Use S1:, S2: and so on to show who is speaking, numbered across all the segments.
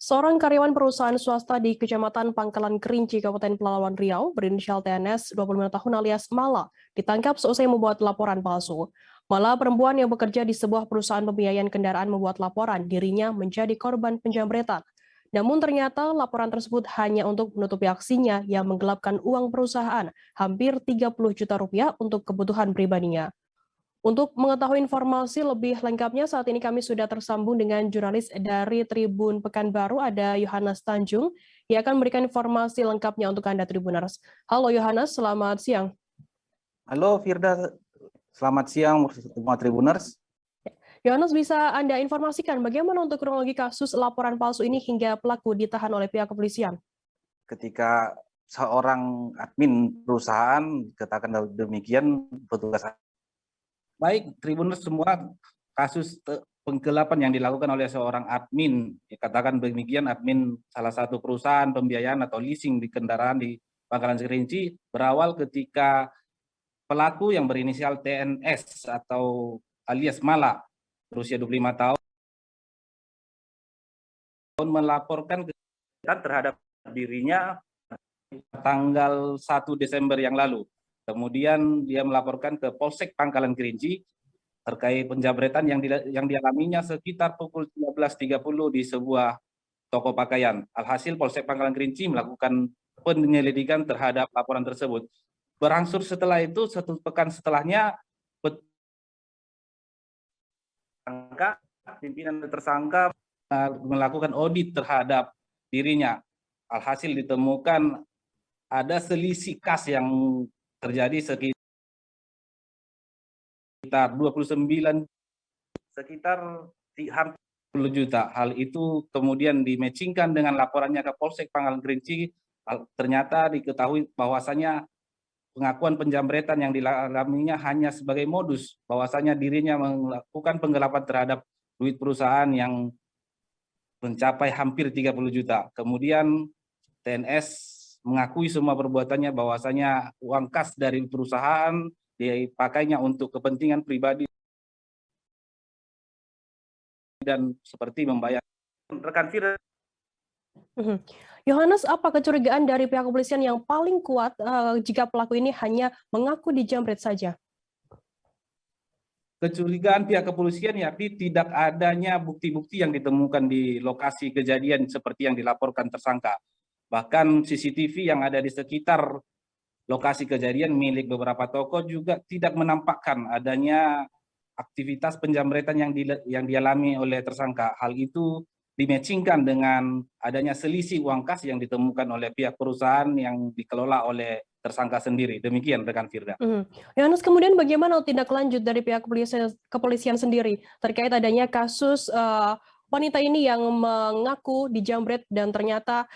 S1: Seorang karyawan perusahaan swasta di Kecamatan Pangkalan Kerinci, Kabupaten Pelalawan Riau, berinisial TNS, 25 tahun alias Mala, ditangkap seusai membuat laporan palsu. Mala, perempuan yang bekerja di sebuah perusahaan pembiayaan kendaraan, membuat laporan dirinya menjadi korban penjamretan. Namun ternyata laporan tersebut hanya untuk menutupi aksinya yang menggelapkan uang perusahaan, hampir 30 juta rupiah untuk kebutuhan pribadinya. Untuk mengetahui informasi lebih lengkapnya, saat ini kami sudah tersambung dengan jurnalis dari Tribun Pekanbaru, ada Yohanes Tanjung, yang akan memberikan informasi lengkapnya untuk Anda Tribuners. Halo Yohanes, selamat siang.
S2: Halo Firda, selamat siang semua Tribuners.
S1: Yohanes, bisa Anda informasikan bagaimana untuk kronologi kasus laporan palsu ini hingga pelaku ditahan oleh pihak kepolisian?
S2: Ketika seorang admin perusahaan katakan demikian, petugas baik Tribuners semua, kasus penggelapan yang dilakukan oleh seorang admin, katakan demikian, admin salah satu perusahaan pembiayaan atau leasing di kendaraan di Pangkalan Kerinci, berawal ketika pelaku yang berinisial TNS atau alias Mala, berusia 25 tahun, melaporkan kejahatan terhadap dirinya tanggal 1 Desember yang lalu. Kemudian dia melaporkan ke Polsek Pangkalan Kerinci terkait penjamretan yang dialaminya sekitar pukul 13.30 di sebuah toko pakaian. Alhasil Polsek Pangkalan Kerinci melakukan penyelidikan terhadap laporan tersebut. Berangsur setelah itu, 1 pekan setelahnya, pimpinan tersangka melakukan audit terhadap dirinya. Alhasil ditemukan ada selisih kas yang terjadi sekitar 29, sekitar hampir 10 juta. Hal itu kemudian dimatchingkan dengan laporannya ke Polsek Pangkalan Kerinci. Ternyata diketahui bahwasanya pengakuan penjamretan yang dialaminya hanya sebagai modus, bahwasanya dirinya melakukan penggelapan terhadap duit perusahaan yang mencapai hampir 30 juta. Kemudian TNS mengakui semua perbuatannya, bahwasanya uang kas dari perusahaan dipakainya untuk kepentingan pribadi dan seperti membayar rekan Firda.
S1: Yohanes, apa kecurigaan dari pihak kepolisian yang paling kuat jika pelaku ini hanya mengaku dijamret saja?
S2: Kecurigaan pihak kepolisian yakni tidak adanya bukti-bukti yang ditemukan di lokasi kejadian seperti yang dilaporkan tersangka. Bahkan CCTV yang ada di sekitar lokasi kejadian milik beberapa toko juga tidak menampakkan adanya aktivitas penjamretan yang dialami oleh tersangka. Hal itu dimatchingkan dengan adanya selisih uang kas yang ditemukan oleh pihak perusahaan yang dikelola oleh tersangka sendiri. Demikian rekan Firda.
S1: Yohanes, kemudian bagaimana tindak lanjut dari pihak kepolisian sendiri terkait adanya kasus wanita ini yang mengaku dijamret dan ternyata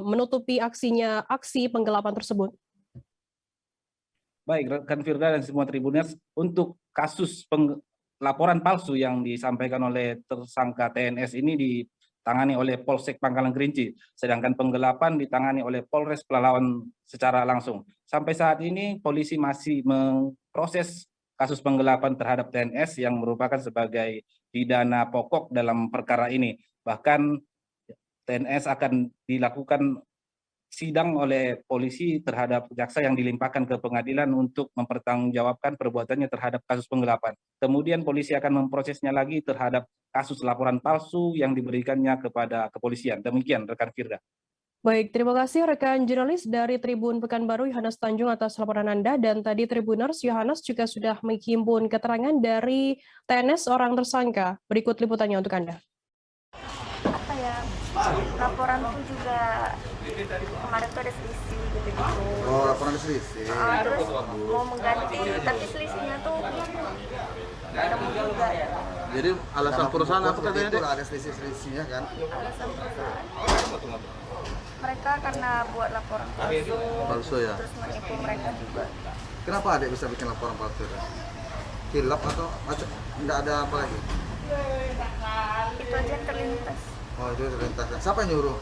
S1: menutupi aksi penggelapan tersebut?
S2: Baik, rekan Firda dan semua Tribuners, untuk kasus laporan palsu yang disampaikan oleh tersangka TNS ini ditangani oleh Polsek Pangkalan Kerinci, sedangkan penggelapan ditangani oleh Polres Pelalawan secara langsung. Sampai saat ini polisi masih memproses kasus penggelapan terhadap TNS yang merupakan sebagai pidana pokok dalam perkara ini. Bahkan TNS akan dilakukan sidang oleh polisi terhadap jaksa yang dilimpahkan ke pengadilan untuk mempertanggungjawabkan perbuatannya terhadap kasus penggelapan. Kemudian polisi akan memprosesnya lagi terhadap kasus laporan palsu yang diberikannya kepada kepolisian. Demikian rekan Firda.
S1: Baik, terima kasih rekan jurnalis dari Tribun Pekanbaru Yohanes Tanjung atas laporan Anda, dan tadi Tribuners, Yohanes juga sudah menghimpun keterangan dari TNS orang tersangka. Berikut liputannya untuk Anda.
S3: Apa ya, laporan pun juga kemarin tuh ada selisih gitu-gitu.
S4: Oh, laporan ada selisih.
S3: Terus mau mengganti, tapi selisihnya tuh ketemu juga.
S4: Jadi alasan perusahaan apa katanya? Itu ada selisih-selisihnya kan?
S3: Alasan perusahaan. Mereka karena buat laporan palsu.
S4: Palsu ya.
S3: Terus menipu mereka juga.
S4: Kenapa adek bisa bikin laporan palsu? Hilap atau macam? Enggak ada apa lagi?
S3: Itu aja yang terlintas.
S4: Oh, itu terlintas. Siapa yang nyuruh?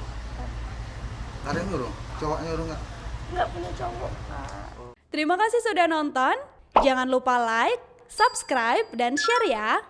S4: Ada yang nyuruh? Cowok nyuruh nggak?
S3: Nggak punya cowok.
S5: Terima kasih sudah nonton. Jangan lupa like, subscribe, dan share ya.